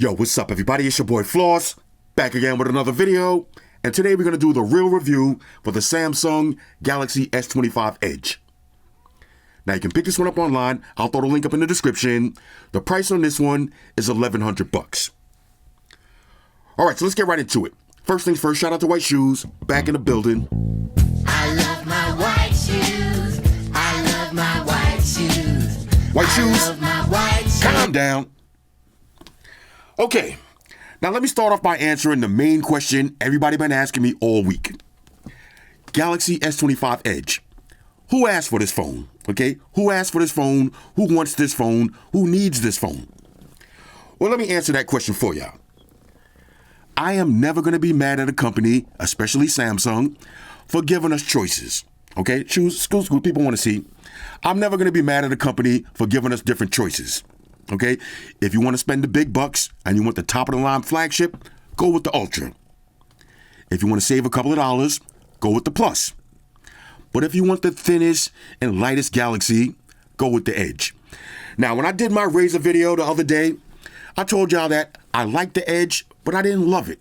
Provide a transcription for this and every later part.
Yo, what's up everybody? It's your boy Floss, back again with another video. And today we're going to do the real review for the Samsung Galaxy S25 Edge. Now you can pick this one up online. I'll throw the link up in the description. The price on this one is $1,100. All right, so let's get right into it. First things first, shout out to White Shoes, back in the building. I love my white shoes. I love my white shoes. White shoes, I love my white shoes. calm down. Okay, now let me start off by answering the main question everybody been asking me all week. Galaxy S25 Edge. Who asked for this phone? Okay, who asked for this phone? Who wants this phone? Who needs this phone? Well, let me answer that question for y'all. I am never going to be mad at a company, especially Samsung, for giving us choices. Okay, school, people want to see. I'm never going to be mad at a company for giving us different choices. Okay, if you want to spend the big bucks and you want the top of the line flagship, go with the Ultra. If you want to save a couple of dollars, go with the Plus. But if you want the thinnest and lightest Galaxy, go with the Edge. Now, when I did my Razr video the other day, I told y'all that I liked the Edge, but I didn't love it.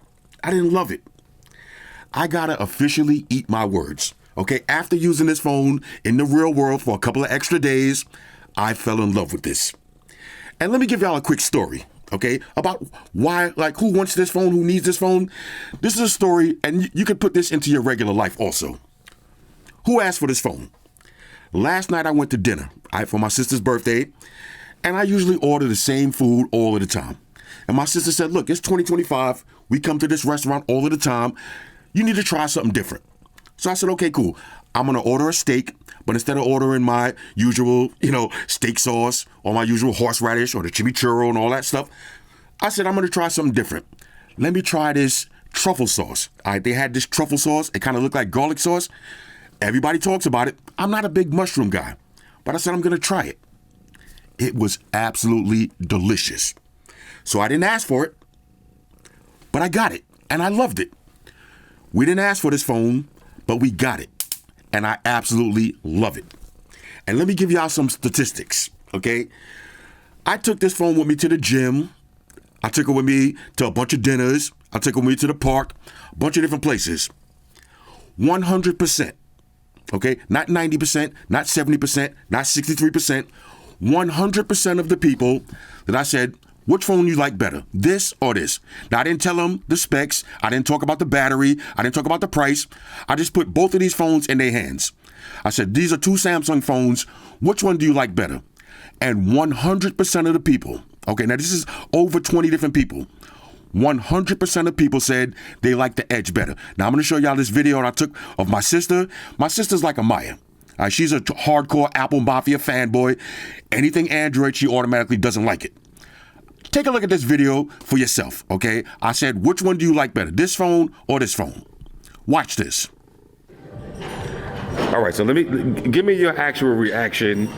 I gotta officially eat my words. Okay, after using this phone in the real world for a couple of extra days, I fell in love with this. And let me give y'all a quick story, okay, about why, who wants this phone, who needs this phone. This is a story, and you could put this into your regular life also. Who asked for this phone? Last night I went to dinner for my sister's birthday, and I usually order the same food all of the time. And my sister said, look, it's 2025. We come to this restaurant all of the time. You need to try something different. So I said, okay, cool. I'm going to order a steak, but instead of ordering my usual, steak sauce or my usual horseradish or the chimichurro and all that stuff, I said, I'm going to try something different. Let me try this truffle sauce. All right, they had this truffle sauce. It kind of looked like garlic sauce. Everybody talks about it. I'm not a big mushroom guy, but I said, I'm going to try it. It was absolutely delicious. So I didn't ask for it, but I got it, and I loved it. We didn't ask for this phone, but we got it, and I absolutely love it. And let me give y'all some statistics, okay? I took this phone with me to the gym. I took it with me to a bunch of dinners. I took it with me to the park, a bunch of different places. 100%, okay? Not 90%, not 70%, not 63%. 100% of the people that I said, which phone you like better, this or this? Now, I didn't tell them the specs. I didn't talk about the battery. I didn't talk about the price. I just put both of these phones in their hands. I said, these are two Samsung phones. Which one do you like better? And 100% of the people, okay, now this is over 20 different people, 100% of people said they like the Edge better. Now, I'm going to show y'all this video I took of my sister. My sister's like a Maya. She's a hardcore Apple Mafia fanboy. Anything Android, she automatically doesn't like it. Take a look at this video for yourself, okay? I said, which one do you like better, this phone or this phone? Watch this. All right, so give me your actual reaction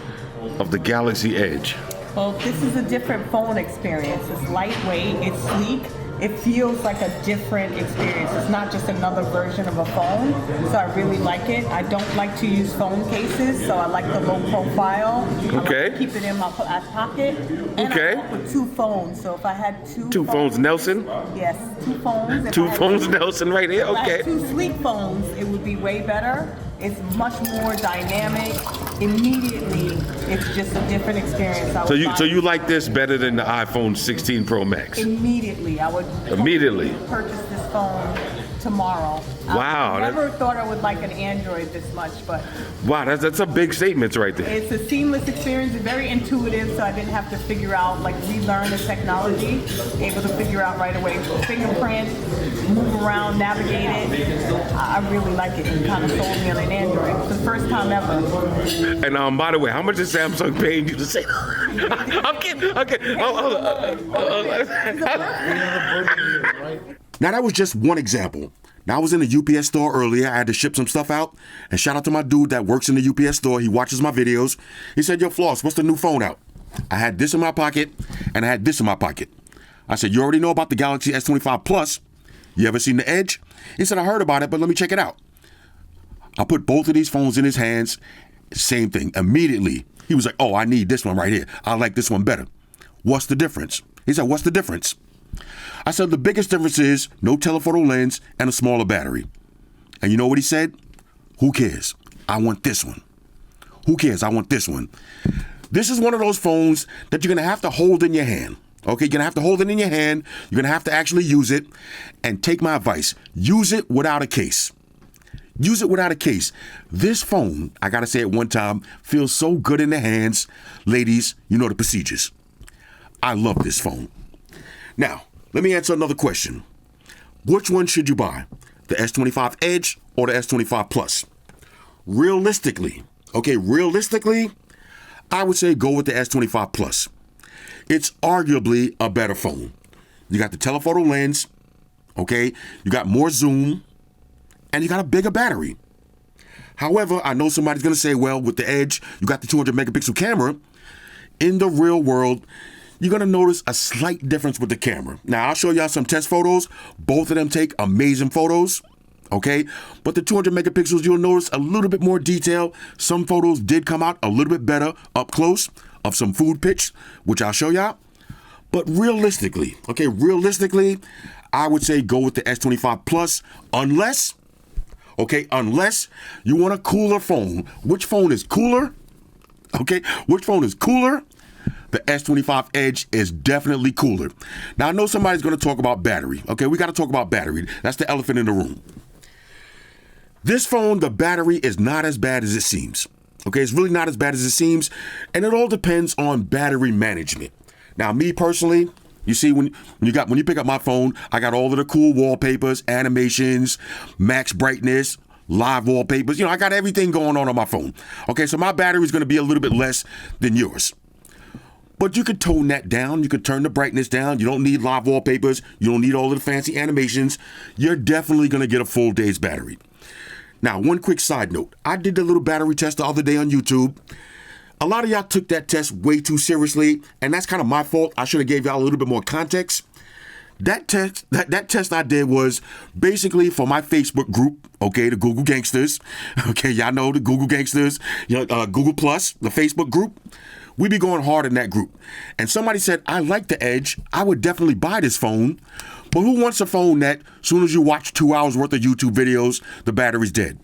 of the Galaxy Edge. Well, this is a different phone experience. It's lightweight, it's sleek. It feels like a different experience. It's not just another version of a phone, so I really like it. I don't like to use phone cases, so I like the low profile. Okay. I like to keep it in my pocket. And okay. I work with two phones, so if I had two phones, Nelson? Yes, two phones. Two phones, Nelson, right here. Okay. If I had two sleek phones, it would be way better. It's much more dynamic. Immediately, it's just a different experience. So you like this better than the iPhone 16 Pro Max? Immediately, I would purchase this phone tomorrow. Wow. I never thought I would like an Android this much, but wow, that's a big statement right there. It's a seamless experience. It's very intuitive, so I didn't have to figure out, relearn the technology. Able to figure out right away. Fingerprint, move around, navigate it. I really like it. It kind of sold me on an Android. It's the first time ever. And by the way, how much is Samsung paying you to say that? I'm kidding. Okay. Now, that was just one example. Now, I was in the UPS store earlier. I had to ship some stuff out. And shout out to my dude that works in the UPS store. He watches my videos. He said, yo, Floss, what's the new phone out? I had this in my pocket, and I had this in my pocket. I said, you already know about the Galaxy S25 Plus. You ever seen the Edge? He said, I heard about it, but let me check it out. I put both of these phones in his hands. Same thing. Immediately, he was like, oh, I need this one right here. I like this one better. What's the difference? He said, what's the difference? I said, the biggest difference is no telephoto lens and a smaller battery. And you know what he said? Who cares? I want this one. Who cares? I want this one. This is one of those phones that you're going to have to hold in your hand. Okay, you're going to have to hold it in your hand. You're going to have to actually use it. And take my advice. Use it without a case. Use it without a case. This phone, I got to say it one time, feels so good in the hands. Ladies, you know the procedures. I love this phone. Now, let me answer another question. Which one should you buy? The S25 Edge or the S25 Plus? Realistically, I would say go with the S25 Plus. It's arguably a better phone. You got the telephoto lens, okay? You got more zoom, and you got a bigger battery. However, I know somebody's going to say, well, with the Edge, you got the 200 megapixel camera. In the real world, you're going to notice a slight difference with the camera. Now, I'll show y'all some test photos. Both of them take amazing photos, okay? But the 200 megapixels, you'll notice a little bit more detail. Some photos did come out a little bit better up close of some food pics, which I'll show y'all. But realistically, I would say go with the S25 Plus unless you want a cooler phone. Which phone is cooler? Okay, which phone is cooler? The S25 Edge is definitely cooler. Now, I know somebody's going to talk about battery. Okay, we got to talk about battery. That's the elephant in the room. This phone, the battery is not as bad as it seems. Okay, it's really not as bad as it seems, and it all depends on battery management. Now, me personally, you see, when you pick up my phone, I got all of the cool wallpapers, animations, max brightness, live wallpapers. You know, I got everything going on my phone. Okay, so my battery is going to be a little bit less than yours. But you could tone that down. You could turn the brightness down. You don't need live wallpapers. You don't need all of the fancy animations. You're definitely going to get a full day's battery. Now, one quick side note. I did the little battery test the other day on YouTube. A lot of y'all took that test way too seriously, and that's kind of my fault. I should have gave y'all a little bit more context. That test I did was basically for my Facebook group, okay, the Google Gangsters. Okay, y'all know the Google Gangsters, Google Plus, the Facebook group. We be going hard in that group. And somebody said, I like the Edge. I would definitely buy this phone. But who wants a phone that as soon as you watch 2 hours worth of YouTube videos, the battery's dead?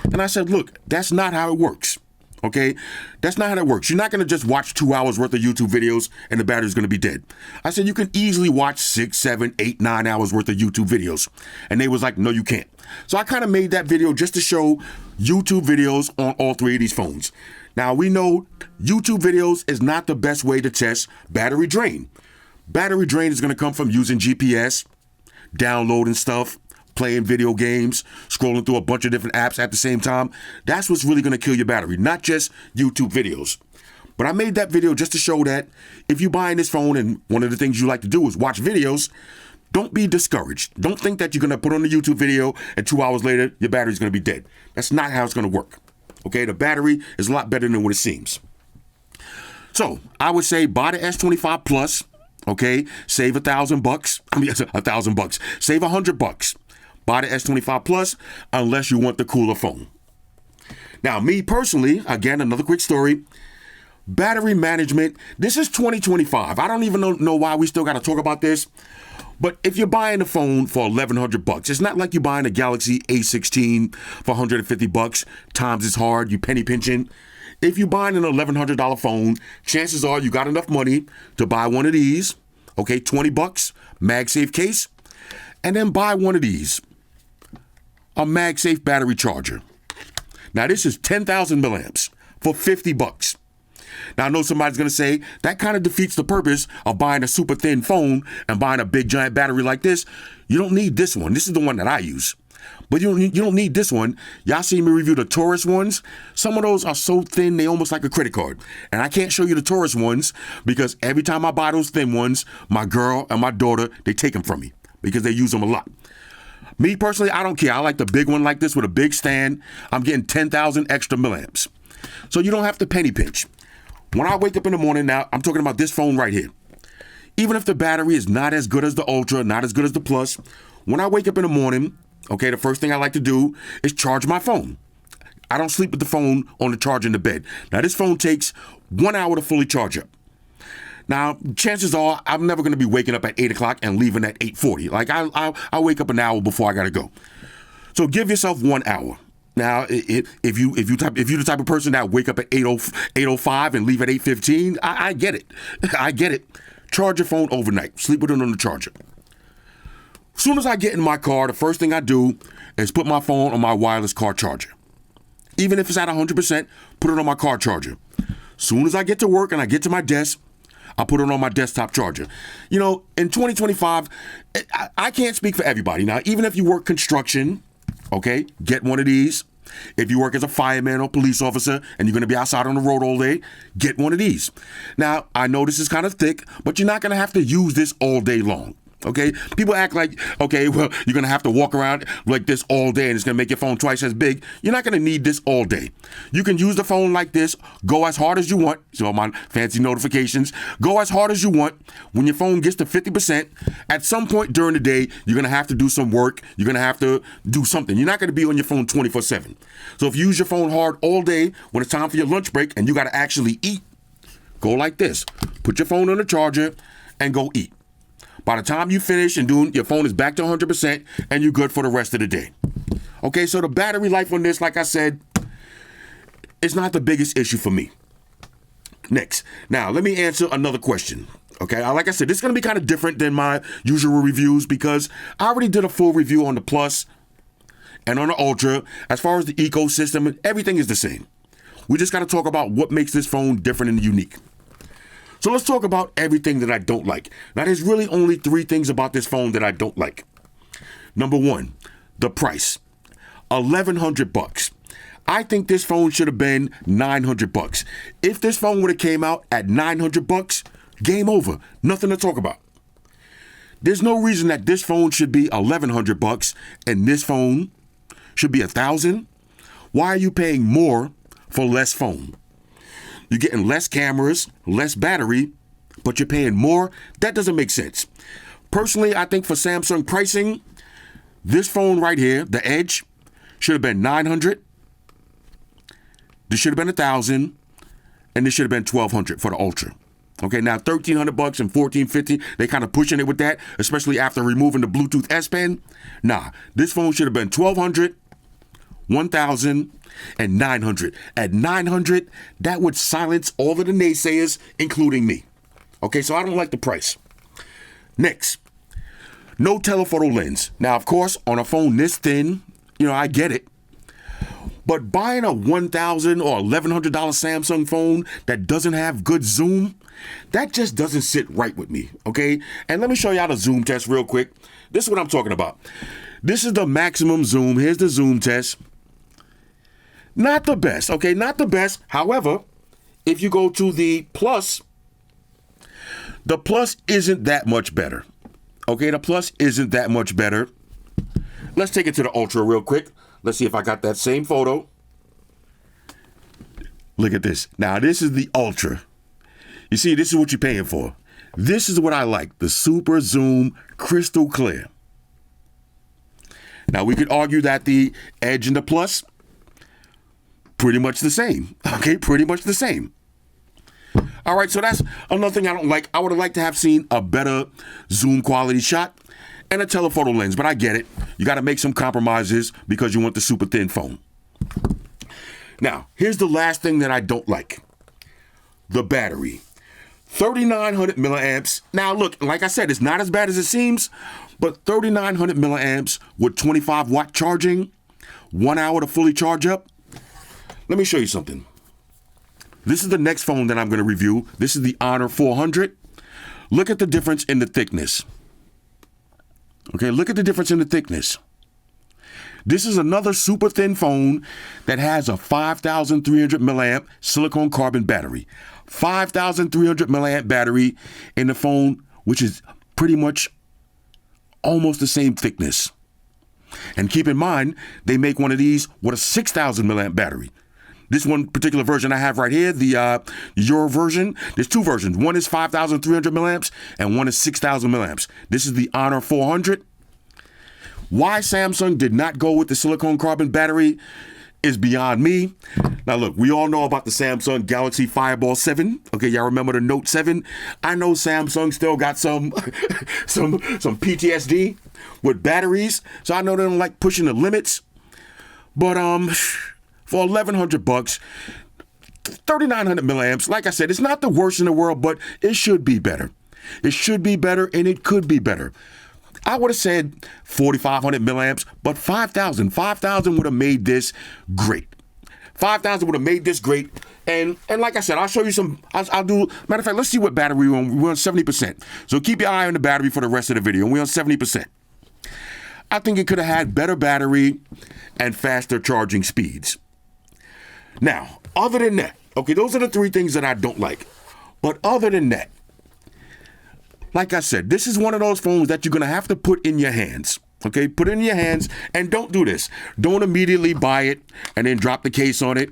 And I said, look, that's not how it works. Okay? That's not how it works. You're not going to just watch 2 hours worth of YouTube videos and the battery's going to be dead. I said, you can easily watch 6, 7, 8, 9 hours worth of YouTube videos. And they was like, no, you can't. So I kind of made that video just to show YouTube videos on all three of these phones. Now, we know YouTube videos is not the best way to test battery drain. Battery drain is going to come from using GPS, downloading stuff, playing video games, scrolling through a bunch of different apps at the same time. That's what's really going to kill your battery, not just YouTube videos. But I made that video just to show that if you're buying this phone and one of the things you like to do is watch videos, don't be discouraged. Don't think that you're going to put on a YouTube video and 2 hours later, your battery's going to be dead. That's not how it's going to work. Okay, the battery is a lot better than what it seems. So I would say buy the S25 Plus. Okay, save $1,000. I mean, $1,000. Save $100. Buy the S25 Plus unless you want the cooler phone. Now, me personally, again, another quick story. Battery management. This is 2025. I don't even know why we still got to talk about this. But if you're buying a phone for $1,100, it's not like you're buying a Galaxy A16 for $150. Times is hard. You penny pinching. If you're buying an $1,100 phone, chances are you got enough money to buy one of these, okay, $20, MagSafe case, and then buy one of these, a MagSafe battery charger. Now, this is 10,000 milliamps for $50. Now, I know somebody's going to say that kind of defeats the purpose of buying a super thin phone and buying a big giant battery like this. You don't need this one. This is the one that I use. But you don't need this one. Y'all see me review the Taurus ones. Some of those are so thin, they almost like a credit card. And I can't show you the Taurus ones because every time I buy those thin ones, my girl and my daughter, they take them from me because they use them a lot. Me personally, I don't care. I like the big one like this with a big stand. I'm getting 10,000 extra milliamps. So you don't have to penny pinch. When I wake up in the morning now, I'm talking about this phone right here. Even if the battery is not as good as the Ultra, not as good as the Plus, when I wake up in the morning, okay, the first thing I like to do is charge my phone. I don't sleep with the phone on the charger in the bed. Now, this phone takes 1 hour to fully charge up. Now, chances are I'm never going to be waking up at 8 o'clock and leaving at 8:40. Like I wake up an hour before I got to go. So give yourself 1 hour. Now, if you're the type of person that wake up at 8:05 and leave at 8:15, I get it. I get it. Charge your phone overnight. Sleep with it on the charger. As soon as I get in my car, the first thing I do is put my phone on my wireless car charger. Even if it's at 100%, put it on my car charger. As soon as I get to work and I get to my desk, I put it on my desktop charger. You know, in 2025, I can't speak for everybody. Now, even if you work construction, okay, get one of these. If you work as a fireman or police officer and you're going to be outside on the road all day, get one of these. Now, I know this is kind of thick, but you're not going to have to use this all day long. Okay, people act like, okay, well, you're going to have to walk around like this all day and it's going to make your phone twice as big. You're not going to need this all day. You can use the phone like this, go as hard as you want. So my fancy notifications, go as hard as you want. When your phone gets to 50%, at some point during the day, you're going to have to do some work. You're going to have to do something. You're not going to be on your phone 24/7. So if you use your phone hard all day, when it's time for your lunch break and you got to actually eat, go like this. Put your phone on the charger and go eat. By the time you finish and doing, your phone is back to 100% and you're good for the rest of the day. Okay, so the battery life on this, like I said, is not the biggest issue for me. Next. Now, let me answer another question. Okay, like I said, this is going to be kind of different than my usual reviews because I already did a full review on the Plus and on the Ultra. As far as the ecosystem, everything is the same. We just got to talk about what makes this phone different and unique. So let's talk about everything that I don't like. Now, there's really only 3 things about this phone that I don't like. Number 1, the price. $1,100. I think this phone should have been $900. If this phone would have came out at $900, game over. Nothing to talk about. There's no reason that this phone should be $1,100 and this phone should be $1,000. Why are you paying more for less phone? You're getting less cameras, less battery, but you're paying more? That doesn't make sense. Personally, I think for Samsung pricing, this phone right here, the Edge, should have been $900. This should have been $1,000, and this should have been $1,200 for the Ultra. Okay, now $1,300 and $1,450, they kind of pushing it with that, especially after removing the Bluetooth S Pen. Nah, this phone should have been $1,200, $1,000, and $900. At $900, that would silence all of the naysayers, including me. Okay, so I don't like the price. Next, no telephoto lens. Now, of course, on a phone this thin, I get it. But buying a $1,000 or $1,100 Samsung phone that doesn't have good zoom, that just doesn't sit right with me, okay? And let me show you how the zoom test real quick. This is what I'm talking about. This is the maximum zoom. Here's the zoom test. Not the best, okay? Not the best. However, if you go to the Plus isn't that much better. Okay, the Plus isn't that much better. Let's take it to the Ultra real quick. Let's see if I got that same photo. Look at this. Now, this is the Ultra. You see, this is what you're paying for. This is what I like. The super zoom, crystal clear. Now, we could argue that the Edge and the Plus, pretty much the same. Okay, pretty much the same. All right, so that's another thing I don't like. I would have liked to have seen a better zoom quality shot and a telephoto lens, but I get it. You got to make some compromises because you want the super thin phone. Now, here's the last thing that I don't like. The battery. 3,900 milliamps. Now, look, like I said, it's not as bad as it seems, but 3,900 milliamps with 25-watt charging, 1 hour to fully charge up. Let me show you something. This is the next phone that I'm going to review. This is the Honor 400. Look at the difference in the thickness. Okay, look at the difference in the thickness. This is another super thin phone that has a 5,300 milliamp silicone carbon battery. 5,300 milliamp battery in the phone, which is pretty much almost the same thickness. And keep in mind, they make one of these with a 6,000 milliamp battery. This one particular version I have right here, the Euro version, there's 2 versions. One is 5,300 milliamps and one is 6,000 milliamps. This is the Honor 400. Why Samsung did not go with the silicone carbon battery is beyond me. Now look, we all know about the Samsung Galaxy Fireball 7. Okay, y'all remember the Note 7? I know Samsung still got some some PTSD with batteries, so I know they don't like pushing the limits. But for $1,100, 3,900 milliamps, like I said, it's not the worst in the world, but it should be better. It should be better, and it could be better. I would have said 4,500 milliamps, but 5,000 would have made this great. 5,000 would have made this great. And like I said, I'll show you some, I'll do, matter of fact, let's see what battery we're on. We're on 70%. So keep your eye on the battery for the rest of the video. We're on 70%. I think it could have had better battery and faster charging speeds. Now, other than that, okay, those are the three things that I don't like. But other than that, like I said, this is one of those phones that you're going to have to put in your hands. Okay, put it in your hands, and don't do this. Don't immediately buy it and then drop the case on it.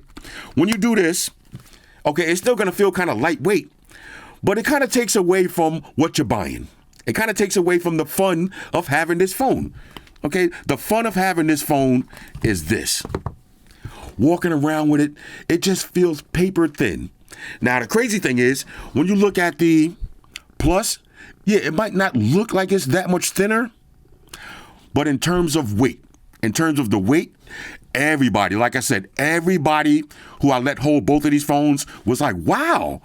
When you do this, okay, it's still going to feel kind of lightweight, but it kind of takes away from what you're buying. It kind of takes away from the fun of having this phone. Okay, the fun of having this phone is this. Walking around with it, it just feels paper thin. Now, the crazy thing is, when you look at the Plus, yeah, it might not look like it's that much thinner, but in terms of weight, in terms of the weight, everybody, like I said, everybody who I let hold both of these phones was like, wow.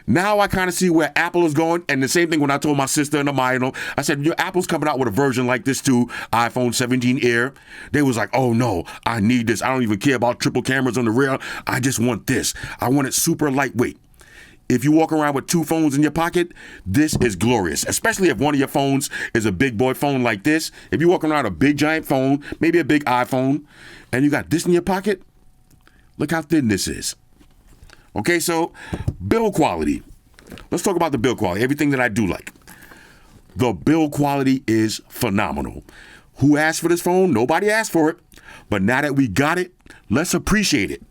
Now I kind of see where Apple is going. And the same thing when I told my sister and Amaya, I said, Apple's coming out with a version like this too, iPhone 17 Air. They was like, oh no, I need this. I don't even care about triple cameras on the rear. I just want this. I want it super lightweight. If you walk around with two phones in your pocket, this is glorious, especially if one of your phones is a big boy phone like this. If you're walking around with a big giant phone, maybe a big iPhone, and you got this in your pocket, look how thin this is. Okay, so build quality. Let's talk about the build quality, everything that I do like. The build quality is phenomenal. Who asked for this phone? Nobody asked for it. But now that we got it, let's appreciate it.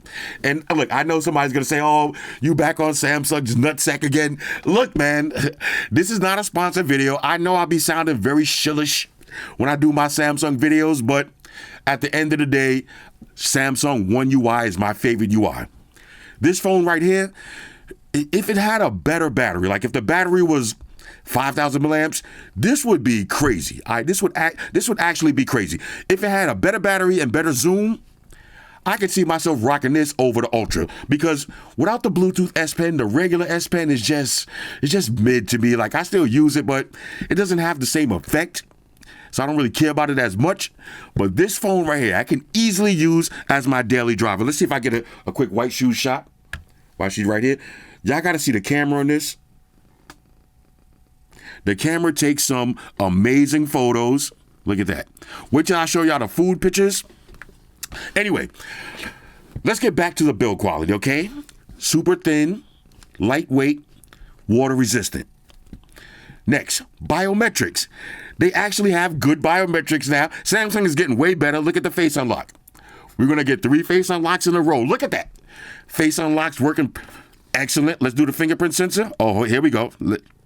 And look, I know somebody's going to say, oh, you back on Samsung's nutsack again. Look, man, this is not a sponsored video. I know I'll be sounding very shillish when I do my Samsung videos, but at the end of the day, Samsung One UI is my favorite UI. This phone right here, if it had a better battery, like if the battery was 5,000 milliamps, this would be crazy. This would actually be crazy. If it had a better battery and better zoom, I could see myself rocking this over the Ultra, because without the Bluetooth S Pen, the regular S Pen is just mid to me. Like, I still use it, but it doesn't have the same effect. So I don't really care about it as much. But this phone right here, I can easily use as my daily driver. Let's see if I get a quick white shoe shot while she's right here. Y'all got to see the camera on this. The camera takes some amazing photos. Look at that. Wait till I show y'all the food pictures. Anyway, let's get back to the build quality, okay? Super thin, lightweight, water resistant. Next, biometrics. They actually have good biometrics now. Samsung is getting way better. Look at the face unlock. We're going to get 3 face unlocks in a row. Look at that. Face unlocks working excellent. Let's do the fingerprint sensor. Oh, here we go.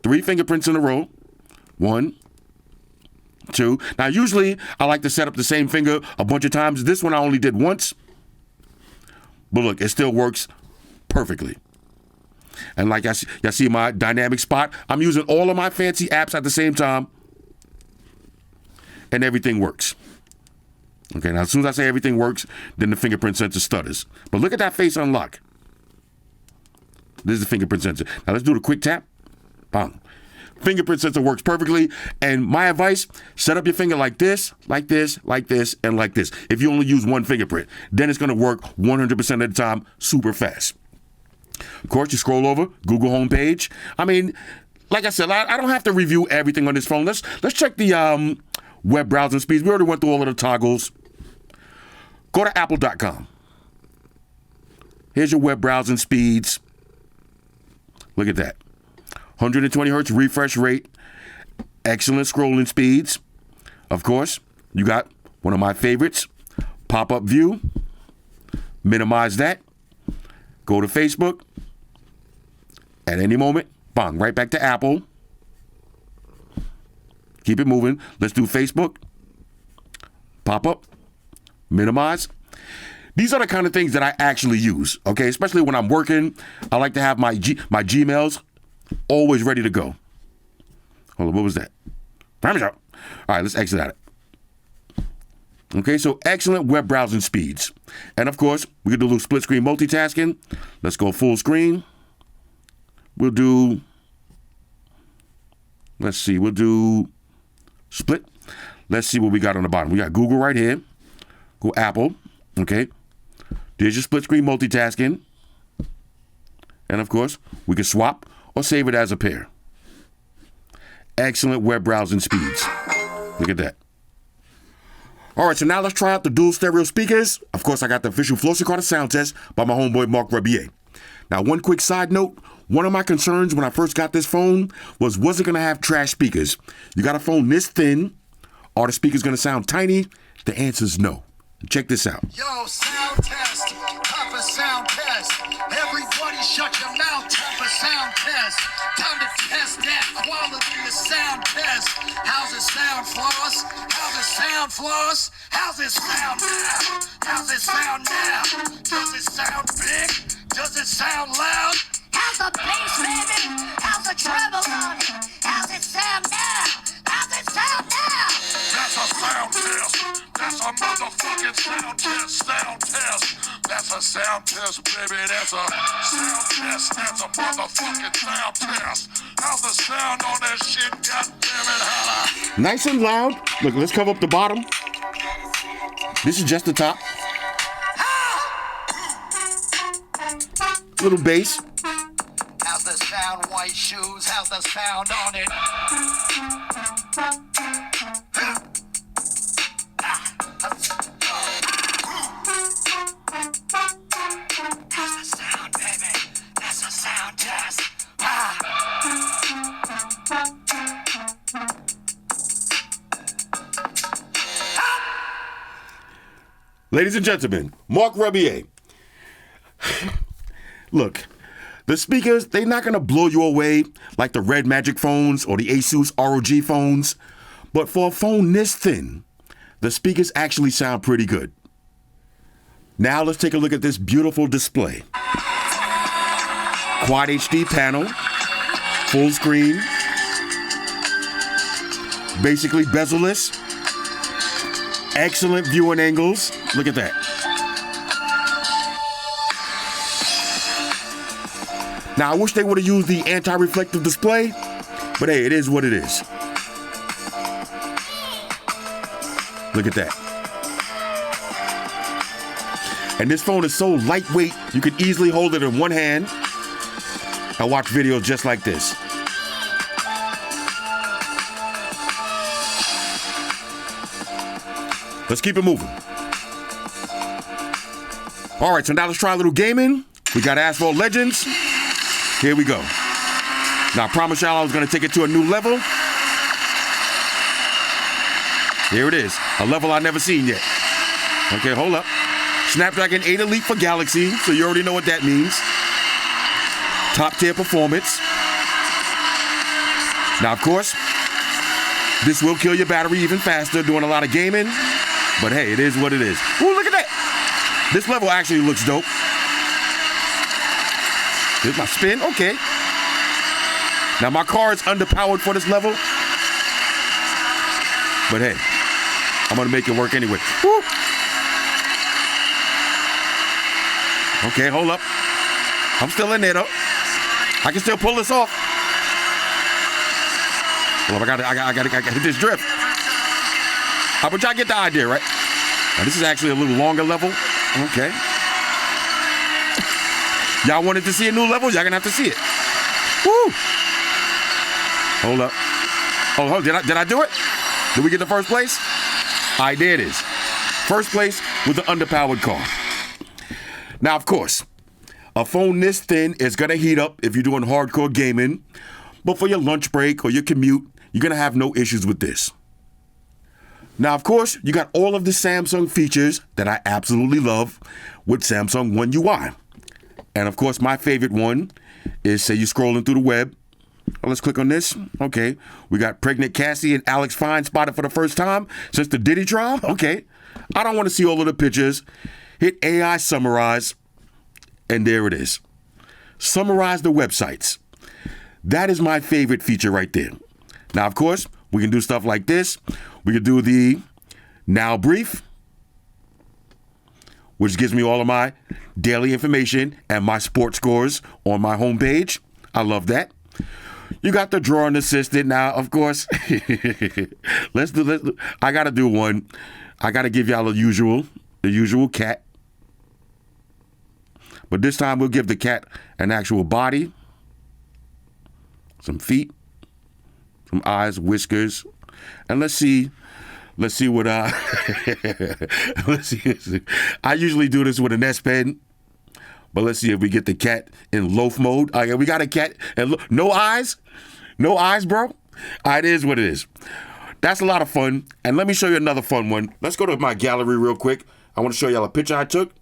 3 fingerprints in a row. 1, 2. Now, usually I like to set up the same finger a bunch of times. This one I only did once. But look, it still works perfectly. And like y'all see my dynamic spot, I'm using all of my fancy apps at the same time. And everything works. Okay, now as soon as I say everything works, then the fingerprint sensor stutters. But look at that face unlock. This is the fingerprint sensor. Now let's do the quick tap. Bang. Fingerprint sensor works perfectly. And my advice, set up your finger like this, like this, like this, and like this. If you only use one fingerprint, then it's going to work 100% of the time super fast. Of course, you scroll over, Google homepage. I mean, like I said, I don't have to review everything on this phone. Let's check the web browsing speeds. We already went through all of the toggles. Go to apple.com. Here's your web browsing speeds. Look at that. 120 hertz refresh rate. Excellent scrolling speeds. Of course, you got one of my favorites, pop-up view. Minimize that. Go to Facebook. At any moment, bang, right back to Apple. Keep it moving. Let's do Facebook. Pop up. Minimize. These are the kind of things that I actually use, okay? Especially when I'm working. I like to have my Gmails always ready to go. Hold on, what was that? All right, let's exit out it. Okay, so excellent web browsing speeds. And of course, we can do a little split screen multitasking. Let's go full screen. We'll do split. Let's see what we got on the bottom. We got Google right here. Go Apple, okay? There's your split screen multitasking. And of course, we can swap or save it as a pair. Excellent web browsing speeds. Look at that. All right, so now let's try out the dual stereo speakers. Of course, I got the official Flossy Carter sound test by my homeboy Mark Rebier. Now, one quick side note. One of my concerns when I first got this phone was it going to have trash speakers? You got a phone this thin. Are the speakers going to sound tiny? The answer is no. Check this out. Yo, sound test, type of sound test. Everybody shut your mouth, type of sound test. Time to test that quality in the sound test. How's it sound, Floss? How's it sound, Floss? How's it sound now? How's it sound now? Does it sound big? Does it sound loud? How's the bass, baby? How's the treble on it? How's it sound now? How's it sound now? That's a sound test. That's a motherfucking sound test. Sound test. That's a sound test, baby. That's a sound test. That's a motherfucking sound test. How's the sound on that shit? God damn it, holla. Nice and loud. Look, let's cover up the bottom. This is just the top. Little bass. How's the sound, white shoes? How's the sound on it? How's the sound, baby? That's a sound test. Ladies and gentlemen, Mark Rebier. Look, the speakers, they're not going to blow you away like the Red Magic phones or the Asus ROG phones. But for a phone this thin, the speakers actually sound pretty good. Now let's take a look at this beautiful display. Quad HD panel, full screen, basically bezel-less, excellent viewing angles. Look at that. Now, I wish they would have used the anti-reflective display, but hey, it is what it is. Look at that. And this phone is so lightweight, you can easily hold it in one hand and watch videos just like this. Let's keep it moving. All right, so now let's try a little gaming. We got Asphalt Legends. Here we go. Now, I promised y'all I was going to take it to a new level. Here it is, a level I've never seen yet. Okay, hold up. Snapdragon 8 Elite for Galaxy, so you already know what that means. Top tier performance. Now, of course, this will kill your battery even faster doing a lot of gaming, but hey, it is what it is. Ooh, look at that. This level actually looks dope. Here's my spin, okay. Now, my car is underpowered for this level, but hey, I'm gonna make it work anyway. Woo. Okay, hold up. I'm still in there though. I can still pull this off. Hold up, I got this drift. But y'all get the idea, right? Now this is actually a little longer level. Okay. Y'all wanted to see a new level? Y'all gonna have to see it. Woo! Hold up. Oh, did I do it? Did we get the first place? All right, there it is. First place with the underpowered car. Now, of course, a phone this thin is gonna heat up if you're doing hardcore gaming, but for your lunch break or your commute, you're gonna have no issues with this. Now, of course, you got all of the Samsung features that I absolutely love with Samsung One UI. And of course, my favorite one is, say you're scrolling through the web. Let's click on this. Okay, we got pregnant Cassie and Alex Fine spotted for the first time since the Diddy trial. Okay, I don't want to see all of the pictures. hit AI summarize, and there it is. Summarize the websites. That is my favorite feature right there. Now, of course, we can do stuff like this. We can do the now brief, which gives me all of my daily information and my sports scores on my homepage. I love that. You got the drawing assistant now, of course. Let's do. I gotta do one. I gotta give y'all the usual cat. But this time we'll give the cat an actual body, some feet, some eyes, whiskers, and let's see what let's see. I usually do this with an S Pen, but let's see if we get the cat in loaf mode. Okay, we got a cat and no eyes, bro. It is what it is. That's a lot of fun. And let me show you another fun one. Let's go to my gallery real quick. I want to show y'all a picture I took.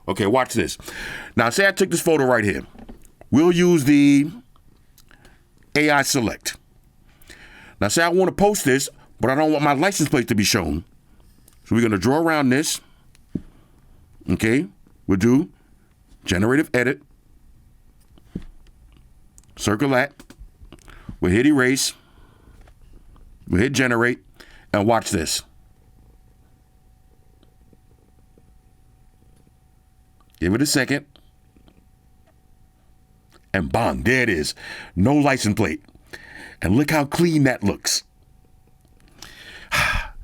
Okay, watch this. Now, say I took this photo right here. We'll use the AI select. Now, say I want to post this, but I don't want my license plate to be shown. So we're going to draw around this. Okay, we'll do generative edit. Circle that. We'll hit erase. We'll hit generate. And watch this. Give it a second. And bang, there it is. No license plate. And look how clean that looks.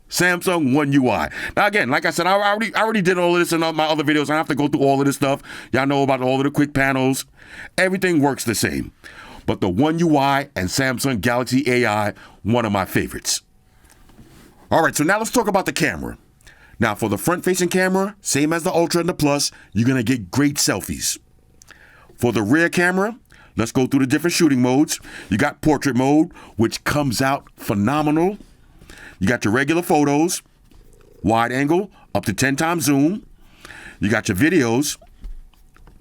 Samsung One UI. Now again, like I said, I already did all of this in all my other videos. I don't have to go through all of this stuff. Y'all know about all of the quick panels. Everything works the same. But the One UI and Samsung Galaxy AI, one of my favorites. All right, so now let's talk about the camera. Now, for the front-facing camera, same as the Ultra and the Plus, you're going to get great selfies. For the rear camera, let's go through the different shooting modes. You got portrait mode, which comes out phenomenal. You got your regular photos, wide angle, up to 10 times zoom. You got your videos,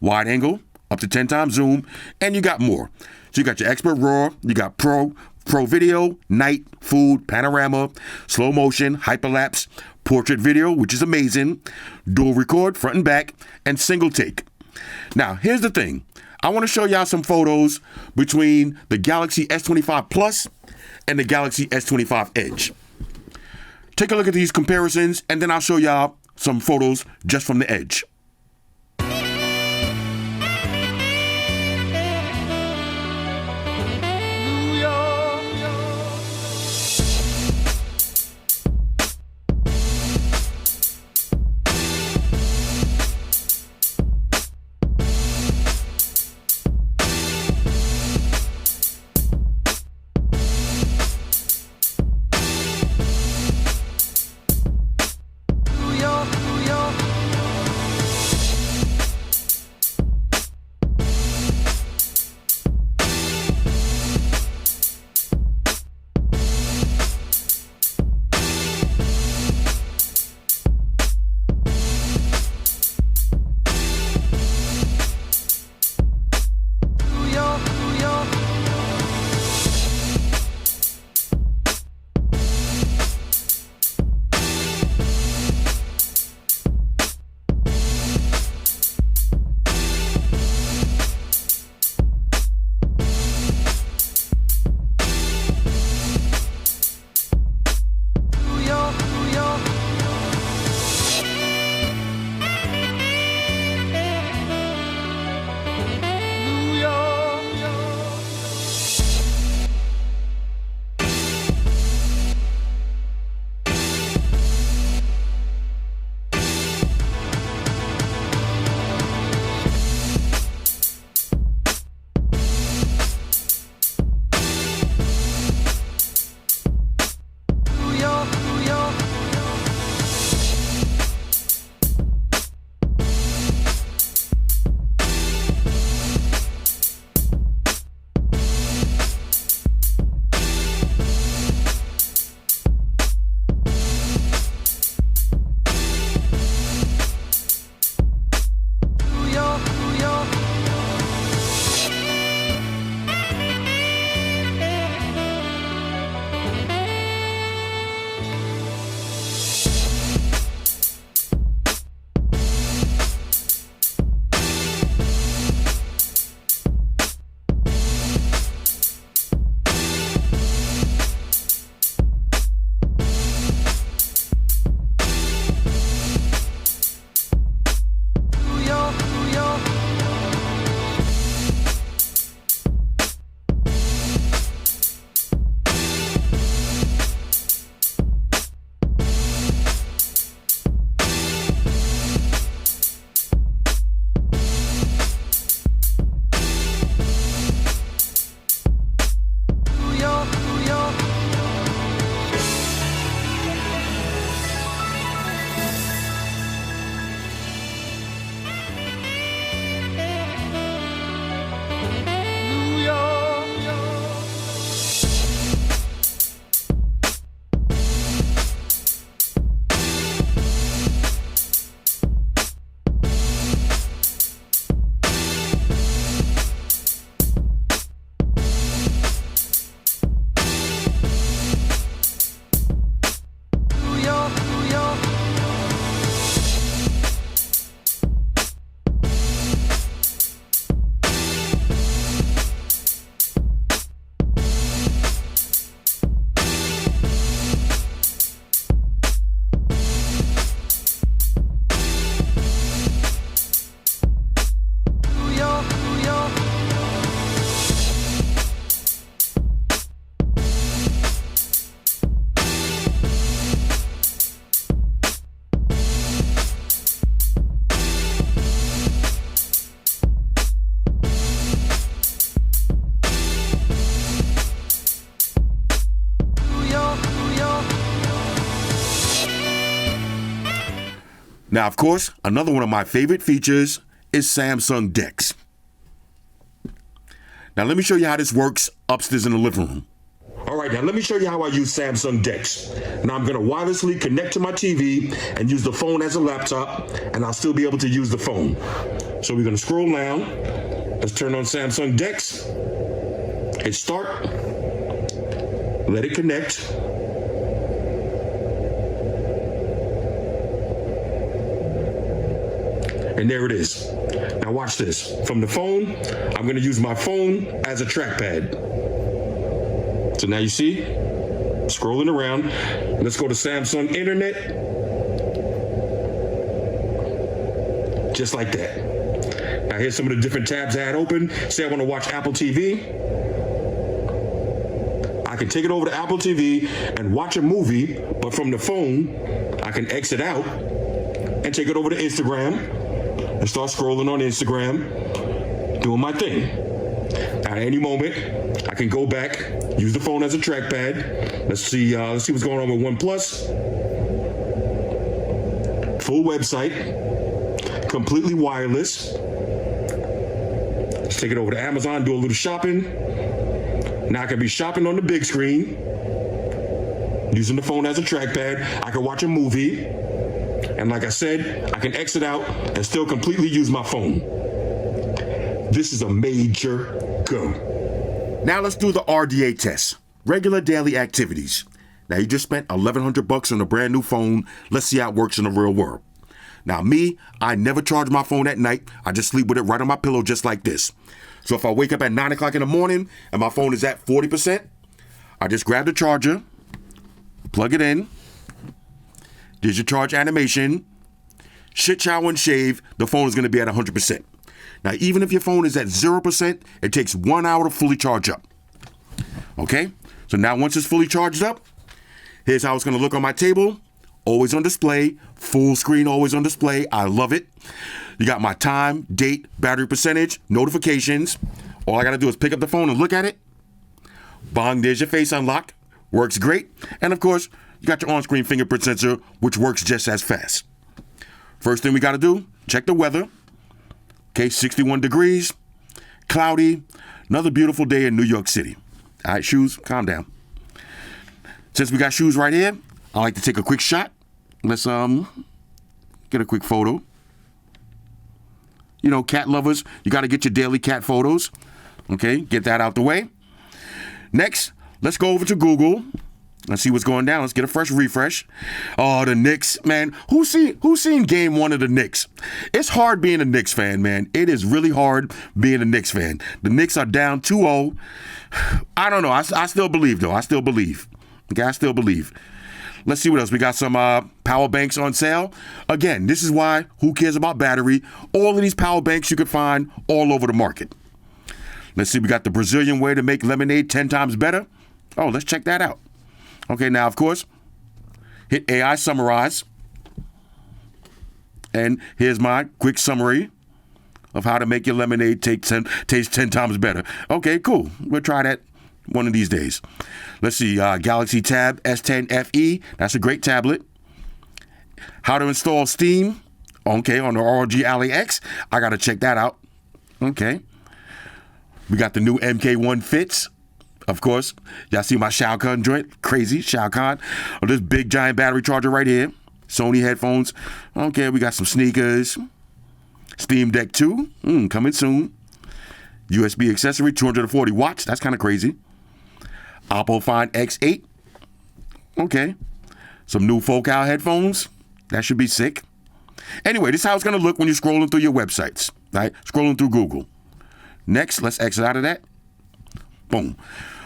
wide angle, up to 10 times zoom, and you got more. So you got your expert RAW, you got pro video, night, food, panorama, slow motion, hyperlapse, portrait video, which is amazing, dual record, front and back, and single take. Now, here's the thing. I want to show y'all some photos between the Galaxy S25 Plus and the Galaxy S25 Edge. Take a look at these comparisons, and then I'll show y'all some photos just from the Edge. Now, of course, another one of my favorite features is Samsung DeX. Now, let me show you how this works upstairs in the living room. All right, now let me show you how I use Samsung DeX. Now I'm going to wirelessly connect to my TV and use the phone as a laptop, and I'll still be able to use the phone. So we're going to scroll down. Let's turn on Samsung DeX. Hit start. Let it connect. And there it is. Now watch this. From the phone, I'm going to use my phone as a trackpad. So now you see, scrolling around. Let's go to Samsung Internet. Just like that. Now here's some of the different tabs I had open. Say I want to watch Apple TV. I can take it over to Apple TV and watch a movie, but from the phone, I can exit out and take it over to Instagram and start scrolling on Instagram, doing my thing. At any moment, I can go back, use the phone as a trackpad. Let's see what's going on with OnePlus. Full website, completely wireless. Let's take it over to Amazon, do a little shopping. Now I can be shopping on the big screen, using the phone as a trackpad. I can watch a movie. And like I said, I can exit out and still completely use my phone. This is a major go. Now let's do the RDA test. Regular daily activities. Now you just spent $1,100 on a brand new phone. Let's see how it works in the real world. Now me, I never charge my phone at night. I just sleep with it right on my pillow just like this. So if I wake up at 9 o'clock in the morning and my phone is at 40%, I just grab the charger, plug it in. There's your charge animation. Shit, shower, and shave. The phone is going to be at 100%. Now, even if your phone is at 0%, it takes 1 hour to fully charge up. Okay? So now once it's fully charged up, here's how it's going to look on my table. Always on display. Full screen, always on display. I love it. You got my time, date, battery percentage, notifications. All I got to do is pick up the phone and look at it. Bong, there's your face unlock. Works great. And of course, you got your on-screen fingerprint sensor, which works just as fast. First thing we got to do, check the weather. Okay, 61 degrees, cloudy, another beautiful day in New York City. All right, shoes, calm down. Since we got shoes right here, I like to take a quick shot. Let's get a quick photo. You know, cat lovers, you got to get your daily cat photos. Okay, get that out the way. Next, let's go over to Google. Let's see what's going down. Let's get a fresh refresh. Oh, the Knicks, man. Who's seen game one of the Knicks? It's hard being a Knicks fan, man. It is really hard being a Knicks fan. The Knicks are down 2-0. I don't know. I still believe, though. I still believe. Okay, I still believe. Let's see what else. We got some power banks on sale. Again, this is why, who cares about battery? All of these power banks you can find all over the market. Let's see. We got the Brazilian way to make lemonade 10 times better. Oh, let's check that out. Okay, now, of course, hit AI Summarize. And here's my quick summary of how to make your lemonade taste 10 times better. Okay, cool. We'll try that one of these days. Let's see, Galaxy Tab S10 FE. That's a great tablet. How to install Steam. Okay, on the ROG Ally X. I got to check that out. Okay. We got the new MK1 Fits. Of course, y'all see my Shao Kahn joint? Crazy, Shao Kahn. Oh, this big giant battery charger right here. Sony headphones. Okay, we got some sneakers. Steam Deck 2, coming soon. USB accessory, 240 watts. That's kind of crazy. Oppo Find X8. Okay. Some new Focal headphones. That should be sick. Anyway, this is how it's going to look when you're scrolling through your websites, right? Scrolling through Google. Next, let's exit out of that. Boom.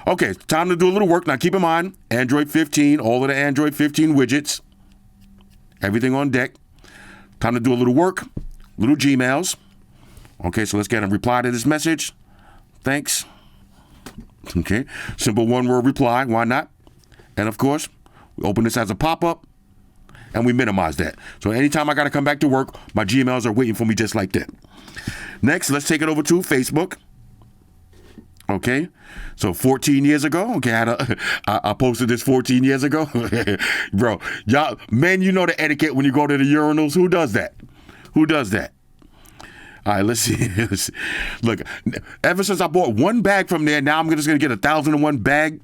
Okay, time to do a little work. Now, keep in mind, Android 15, all of the Android 15 widgets, everything on deck. Time to do a little work, little Gmails. Okay, so let's get a reply to this message. Thanks. Okay, simple one-word reply. Why not? And, of course, we open this as a pop-up, and we minimize that. So anytime I got to come back to work, my Gmails are waiting for me just like that. Next, let's take it over to Facebook. Okay, so 14 years ago, okay, I posted this 14 years ago. Bro, y'all, men, you know the etiquette when you go to the urinals. Who does that? Who does that? All right, let's see. Look, ever since I bought one bag from there, now I'm just going to get 1,001 bag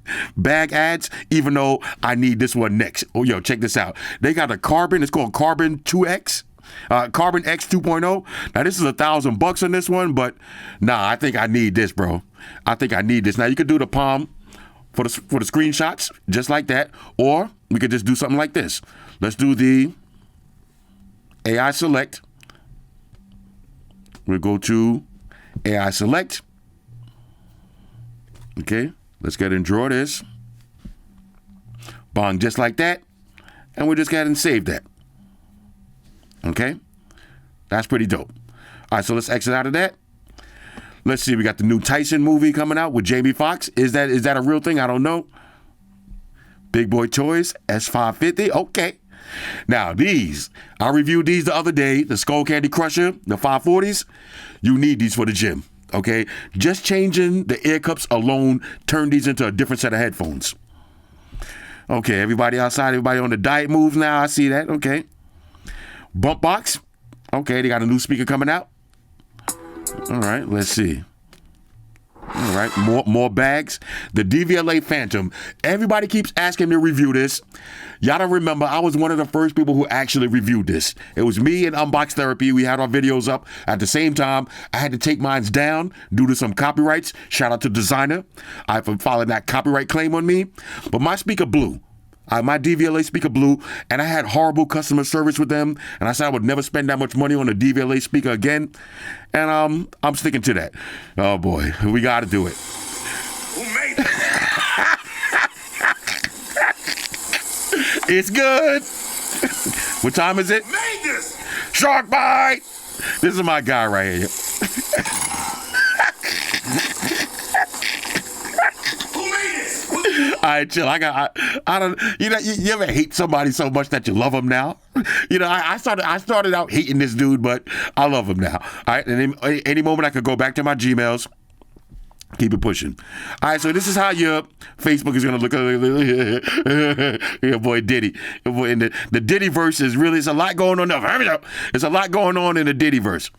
ads, even though I need this one next. Oh, yo, check this out. They got a Carbon. It's called Carbon 2X. Carbon X 2.0. Now, this is $1,000 on this one, but nah, I think I need this, bro. I think I need this. Now, you could do the palm for the screenshots, just like that, or we could just do something like this. Let's do the AI Select. We'll go to AI Select. Okay, let's go ahead and draw this. Bong, just like that. And we'll just go ahead and save that. Okay, that's pretty dope. All right, so let's exit out of that. Let's see, we got the new Tyson movie coming out with Jamie Foxx. Is that a real thing? I don't know. Big Boy Toys, S25. Okay. Now, these, I reviewed these the other day, the Skull Candy Crusher, the 540s. You need these for the gym, okay? Just changing the ear cups alone turned these into a different set of headphones. Okay, everybody outside, everybody on the diet moves now. I see that, okay. Bump box. Okay, they got a new speaker coming out. All right, let's see. All right, more bags. The DVLA Phantom. Everybody keeps asking me to review this. Y'all don't remember, I was one of the first people who actually reviewed this. It was me and Unbox Therapy. We had our videos up at the same time. I had to take mine down due to some copyrights. Shout out to Designer. I've filed that copyright claim on me. But my speaker blew. My DVLA speaker blew, and I had horrible customer service with them, and I said I would never spend that much money on a DVLA speaker again, and I'm sticking to that. Oh boy, we got to do it. Who made it? It's good. What time is it? Made this. Shark bite. This is my guy right here. All right, chill. I don't. You know, you ever hate somebody so much that you love them now? You know, I started out hating this dude, but I love him now. All right, and any moment I could go back to my Gmails. Keep it pushing. All right, so this is how your Facebook is gonna look. Your boy Diddy. Your boy, and the Diddy verse is really. It's a lot going on there. There's a lot going on in the Diddy verse.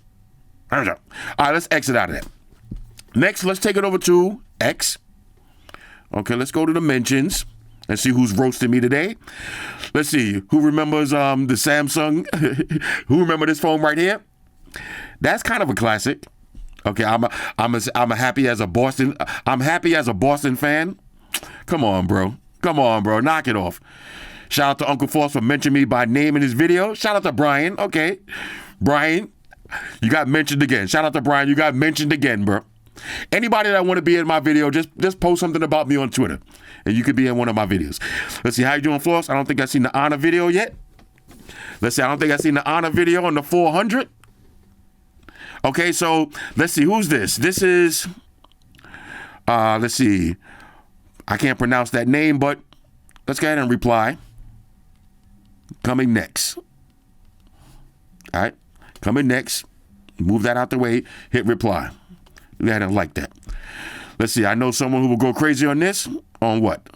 All right, let's exit out of that. Next, let's take it over to X. Okay, let's go to the mentions and see who's roasting me today. Let's see who remembers the Samsung. Who remember this phone right here? That's kind of a classic. Okay, I'm happy as a Boston. I'm happy as a Boston fan. Come on, bro. Knock it off. Shout out to Uncle Floss for mentioning me by name in his video. Shout out to Brian. Okay, Brian, you got mentioned again. Shout out to Brian. You got mentioned again, bro. Anybody that want to be in my video, just post something about me on Twitter, and you could be in one of my videos. Let's see, how you doing, Floss? I don't think I've seen the honor video yet. Let's see, I don't think I've seen the honor video on the 400. Okay, so let's see, who's this? This is, let's see, I can't pronounce that name, but let's go ahead and reply. Coming next. All right, coming next. Move that out the way, hit reply. Go ahead and like that. Let's see. I know someone who will go crazy on this. On what?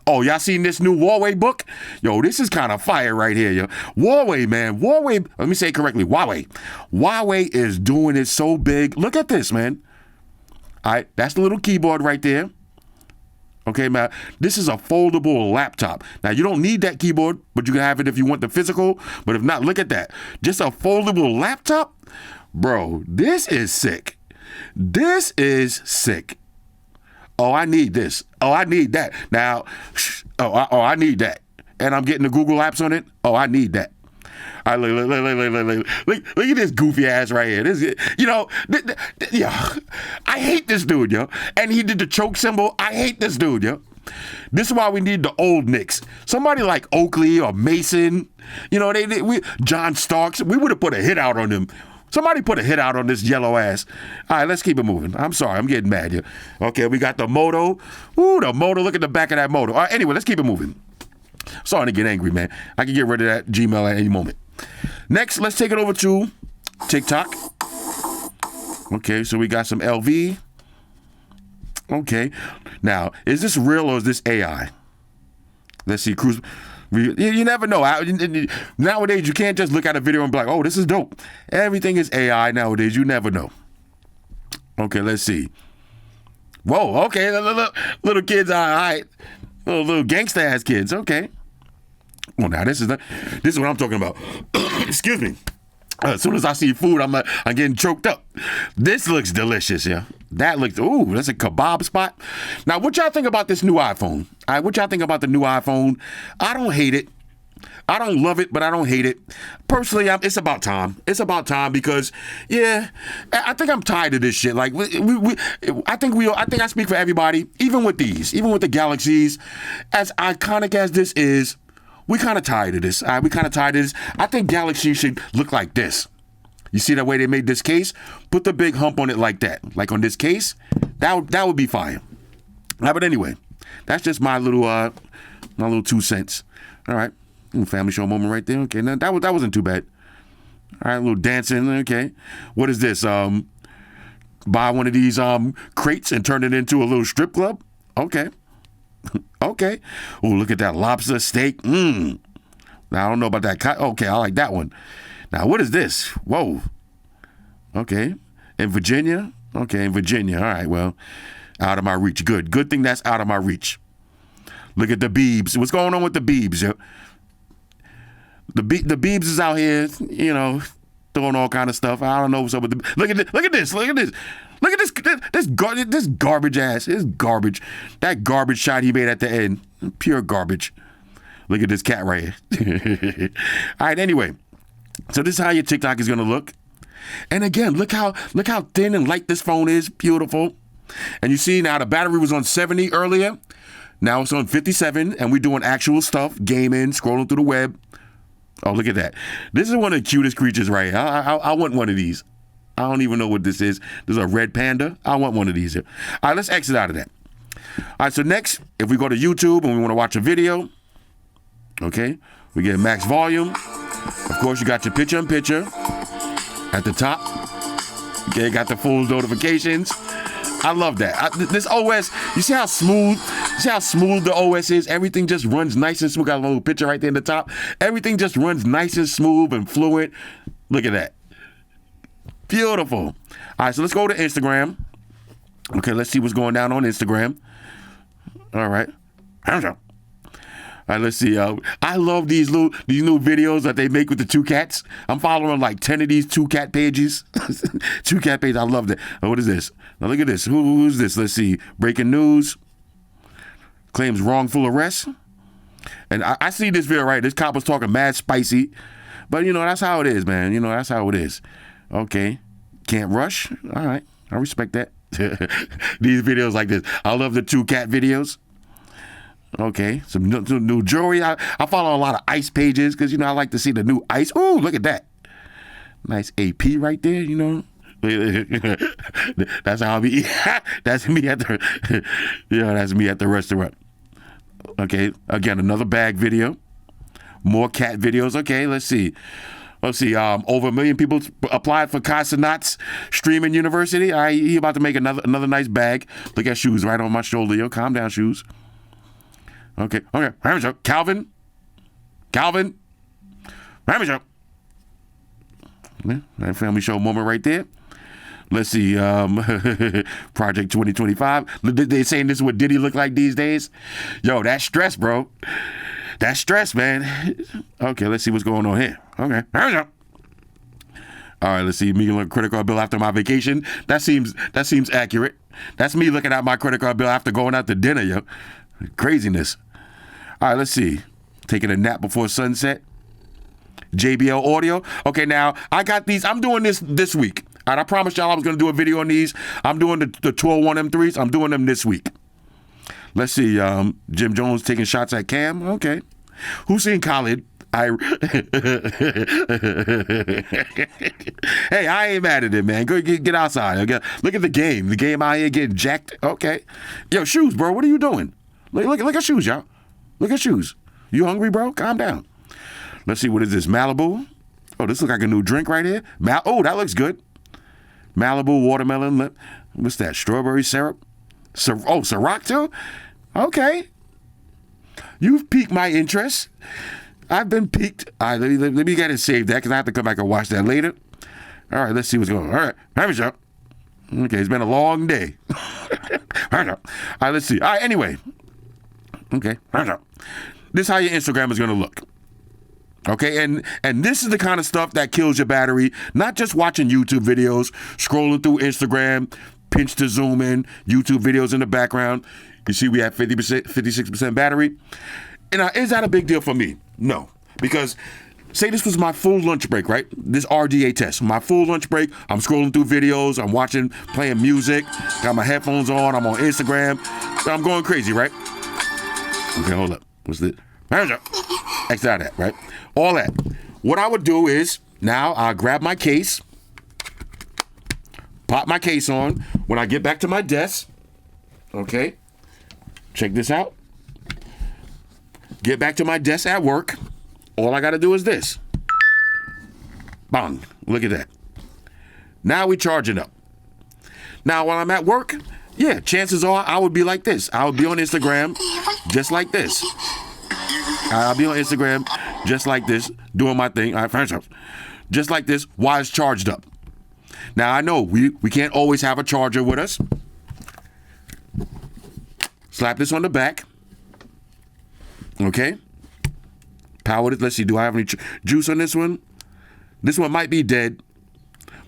Oh, y'all seen this new Huawei book? Yo, this is kind of fire right here, yo. Huawei, man. Huawei. Let me say it correctly. Huawei. Huawei is doing it so big. Look at this, man. All right. That's the little keyboard right there. Okay, man. This is a foldable laptop. Now, you don't need that keyboard, but you can have it if you want the physical. But if not, look at that. Just a foldable laptop? Bro, this is sick. This is sick. Oh, I need this. Oh, I need that. Now, I need that. And I'm getting the Google apps on it. Oh, I need that. All right, look at this goofy ass right here. This, you know, I hate this dude, yo. And he did the choke symbol. I hate this dude, yo. This is why we need the old Knicks. Somebody like Oakley or Mason, you know, John Starks. We would have put a hit out on them. Somebody put a hit out on this yellow ass. All right, let's keep it moving. I'm sorry, I'm getting mad here. Okay, we got the Moto. Ooh, the Moto. Look at the back of that Moto. All right, anyway, let's keep it moving. I'm starting to get angry, man. I can get rid of that Gmail at any moment. Next, let's take it over to TikTok. Okay, so we got some LV. Okay. Now, is this real or is this AI? Let's see. Cruise. You never know. Nowadays, you can't just look at a video and be like, oh, this is dope. Everything is AI nowadays. You never know. Okay, let's see. Whoa, okay. Little kids, all right. Little gangster ass kids. Okay. Well, now this is what I'm talking about. Excuse me. As soon as I see food, I'm getting choked up. This looks delicious, yeah. That looks, ooh, that's a kebab spot. Now, what y'all think about this new iPhone? All right, what y'all think about the new iPhone? I don't hate it. I don't love it, but I don't hate it. Personally, it's about time. It's about time because, yeah, I think I'm tired of this shit. Like, I think I speak for everybody, even with the Galaxies, as iconic as this is. We kind of tired of this. We kind of tired of this. I think Galaxy should look like this. You see the way they made this case? Put the big hump on it like that. Like on this case, that would be fire. But anyway, that's just my little 2 cents. All right, family show moment right there. Okay, now that wasn't too bad. All right, a little dancing. Okay, what is this? Buy one of these crates and turn it into a little strip club. Okay. Okay. Oh, look at that lobster steak. Now, I don't know about that. Okay, I like that one. Now, what is this? Whoa. Okay. In Virginia? Okay, in Virginia. All right, well, out of my reach. Good thing that's out of my reach. Look at the Beebs. What's going on with the Beebs? Yo? The Beebs is out here, doing all kind of stuff. I don't know what's up with the... Look at this. Look at this garbage ass. It's garbage. That garbage shot he made at the end. Pure garbage. Look at this cat right here. All right, anyway. So this is how your TikTok is going to look. And again, look how thin and light this phone is. Beautiful. And you see now the battery was on 70 earlier. Now it's on 57 and we're doing actual stuff. Gaming, scrolling through the web. Oh, look at that. This is one of the cutest creatures right here. I want one of these. I don't even know what this is. This is a red panda. I want one of these here. All right, let's exit out of that. All right, so next, if we go to YouTube and we want to watch a video, okay, we get max volume. Of course, you got your picture-in-picture at the top. Okay, got the full notifications. I love that. This OS, you see how smooth the OS is? Everything just runs nice and smooth. Got a little picture right there in the top. Everything just runs nice and smooth and fluid. Look at that. Beautiful. All right, so let's go to Instagram. Okay, let's see what's going down on Instagram. All right. All right, let's see. I love these new videos that they make with the two cats. I'm following like 10 of these two cat pages. Two cat pages. I love that. Oh, what is this? Now look at this. Who's this? Let's see. Breaking news. Claims wrongful arrest. And I see this video right. This cop was talking mad spicy. But, that's how it is, man. That's how it is. Okay. Can't rush. All right. I respect that. These videos like this. I love the two cat videos. Okay. Some new jewelry. I follow a lot of ice pages because, I like to see the new ice. Ooh, look at that. Nice AP right there, That's how I be. That's me at the that's me at the restaurant. Okay. Again, another bag video. More cat videos. Okay, let's see. Over 1 million people applied for Casanat's streaming university. All right, he about to make another nice bag. Look at shoes right on my shoulder. Yo, calm down, shoes. Okay. Calvin. That family show moment right there. Let's see. Project 2025. They saying this is what Diddy look like these days. Yo, that's stress, bro. That's stress, man. Okay, let's see what's going on here. Okay. All right, let's see. Me looking at credit card bill after my vacation. That seems accurate. That's me looking at my credit card bill after going out to dinner, yo. Craziness. All right, let's see. Taking a nap before sunset. JBL audio. Okay, now I got these. I'm doing this week. All right, I promised y'all I was going to do a video on these. I'm doing the 12-1 M3s. I'm doing them this week. Let's see. Jim Jones taking shots at Cam. Okay. Hussein Khalid. Hey, I ain't mad at it, man. Go get outside. Okay? Look at the game. The game out here getting jacked. Okay. Yo, shoes, bro. What are you doing? Look at shoes, y'all. Look at shoes. You hungry, bro? Calm down. Let's see. What is this? Malibu. Oh, this looks like a new drink right here. Oh, that looks good. Malibu watermelon lip. What's that? Strawberry syrup. Ciroc too? Okay. You've piqued my interest. I've been piqued. All right, let me get it saved that because I have to come back and watch that later. All right, let's see what's going on. All right, have a Okay, it's been a long day. All right, let's see. All right, anyway. Okay, this is how your Instagram is going to look. Okay, and this is the kind of stuff that kills your battery. Not just watching YouTube videos, scrolling through Instagram, pinch to zoom in, YouTube videos in the background. You see we have 50%, 56% battery. And is that a big deal for me? No, because say this was my full lunch break, right? This RDA test, my full lunch break. I'm scrolling through videos. I'm watching, playing music. Got my headphones on. I'm on Instagram. I'm going crazy, right? Okay, hold up. What's this? X out of that, right? All that. What I would do is now I'll grab my case, pop my case on. When I get back to my desk, okay, check this out. Get back to my desk at work. All I got to do is this. Bang. Look at that. Now we charging up. Now while I'm at work, yeah, chances are I would be like this. I would be on Instagram just like this. I'll be on Instagram just like this, doing my thing. All right, just like this while it's charged up. Now, I know we can't always have a charger with us. Slap this on the back. Okay. Power it. Let's see. Do I have any juice on this one? This one might be dead,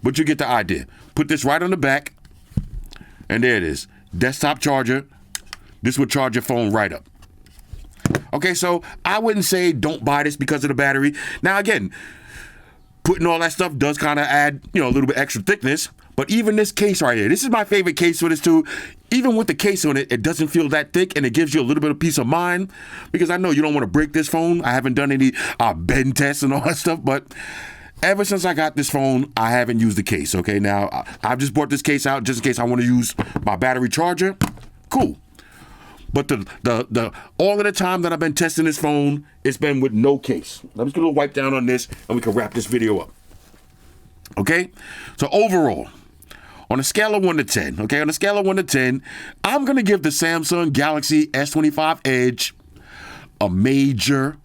but you get the idea. Put this right on the back. And there it is. Desktop charger. This would charge your phone right up. Okay, so I wouldn't say don't buy this because of the battery. Now, again, putting all that stuff does kind of add, a little bit extra thickness. But even this case right here, this is my favorite case for this too. Even with the case on it, it doesn't feel that thick and it gives you a little bit of peace of mind because I know you don't want to break this phone. I haven't done any bend tests and all that stuff, but ever since I got this phone, I haven't used the case, okay? Now, I've just brought this case out just in case I want to use my battery charger. Cool. But the all of the time that I've been testing this phone, it's been with no case. I'm just going to wipe down on this and we can wrap this video up. Okay? So overall, on a scale of 1 to 10, okay? On a scale of 1 to 10, I'm going to give the Samsung Galaxy S25 Edge a major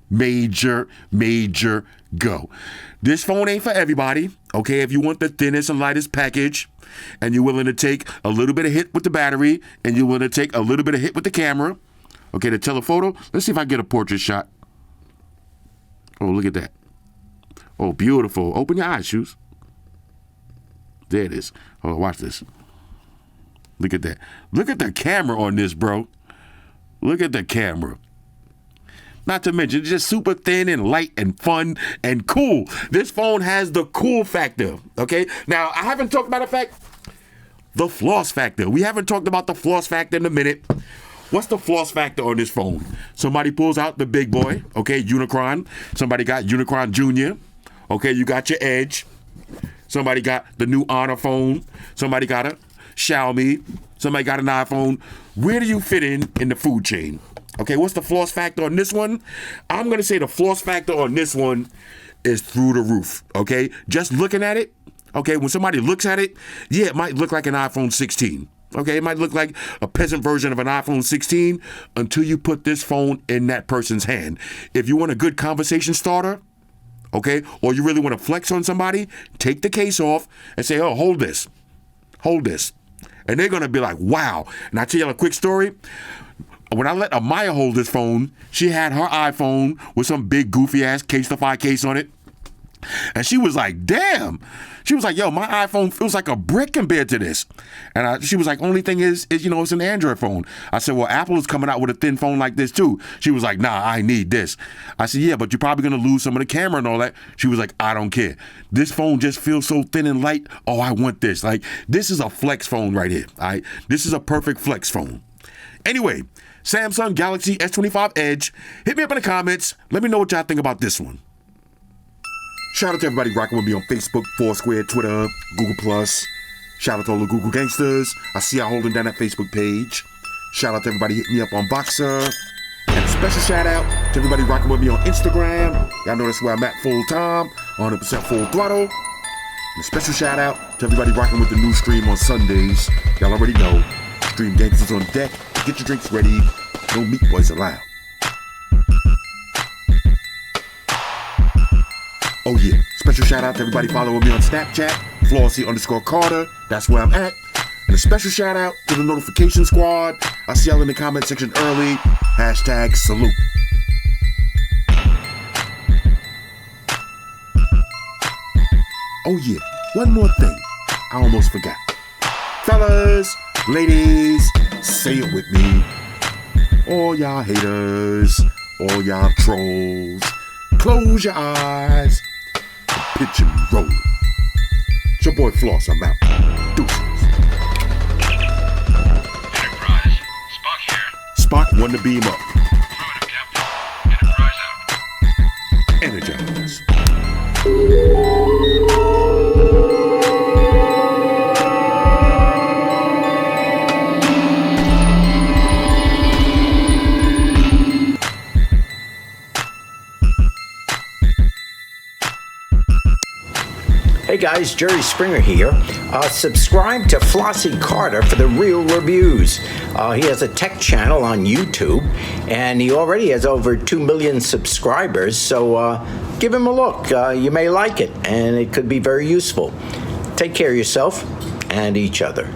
go. This phone ain't for everybody, okay? If you want the thinnest and lightest package and you're willing to take a little bit of hit with the battery and you're willing to take a little bit of hit with the camera, okay, the telephoto. Let's see if I get a portrait shot. Oh, look at that. Oh, beautiful. Open your eyes, Shoes. There it is. Oh, watch this. Look at that. Look at the camera on this, bro. Look at the camera. Not to mention, it's just super thin and light and fun and cool. This phone has the cool factor, okay? Now, I haven't talked about the floss factor. We haven't talked about the floss factor in a minute. What's the floss factor on this phone? Somebody pulls out the big boy, okay, Unicron. Somebody got Unicron Junior. Okay, you got your Edge. Somebody got the new Honor phone. Somebody got a Xiaomi. Somebody got an iPhone. Where do you fit in the food chain? Okay, what's the floss factor on this one? I'm going to say the floss factor on this one is through the roof, okay? Just looking at it, okay, when somebody looks at it, yeah, it might look like an iPhone 16. Okay, it might look like a peasant version of an iPhone 16 until you put this phone in that person's hand. If you want a good conversation starter, okay, or you really want to flex on somebody, take the case off and say, oh, hold this. And they're going to be like, wow. And I tell you a quick story. When I let Amaya hold this phone, she had her iPhone with some big goofy ass Case-to-Fi case on it. And she was like, damn. She was like, yo, my iPhone feels like a brick compared to this. And she was like, only thing is, it's an Android phone. I said, well, Apple is coming out with a thin phone like this too. She was like, nah, I need this. I said, yeah, but you're probably going to lose some of the camera and all that. She was like, I don't care. This phone just feels so thin and light. Oh, I want this. Like, this is a flex phone right here. All right. This is a perfect flex phone. Anyway, Samsung Galaxy S25 Edge. Hit me up in the comments. Let me know what y'all think about this one. Shout out to everybody rocking with me on Facebook, Foursquare, Twitter, Google+. Shout out to all the Google gangsters. I see y'all holding down that Facebook page. Shout out to everybody hitting me up on Boxer. And a special shout out to everybody rocking with me on Instagram. Y'all know that's where I'm at full time, 100% full throttle. And a special shout out to everybody rocking with the new stream on Sundays. Y'all already know. Extreme Gangsters on deck. Get your drinks ready. No meat boys allowed. Oh yeah, special shout out to everybody following me on Snapchat, Flossy_Carter. That's where I'm at. And a special shout out to the notification squad. I see y'all in the comment section early. Hashtag salute. Oh yeah, one more thing. I almost forgot. Fellas, ladies, say it with me. All y'all haters, all y'all trolls, close your eyes and picture me rolling. It's your boy Floss, I'm out. Deuces. Enterprise, Spock here. Spock, one to beam up. Affirmative, Captain. Enterprise out. Energize. Hey guys, Jerry Springer here. Subscribe to Flossy Carter for the real reviews. He has a tech channel on YouTube, and he already has over 2 million subscribers, so give him a look. You may like it, and it could be very useful. Take care of yourself and each other.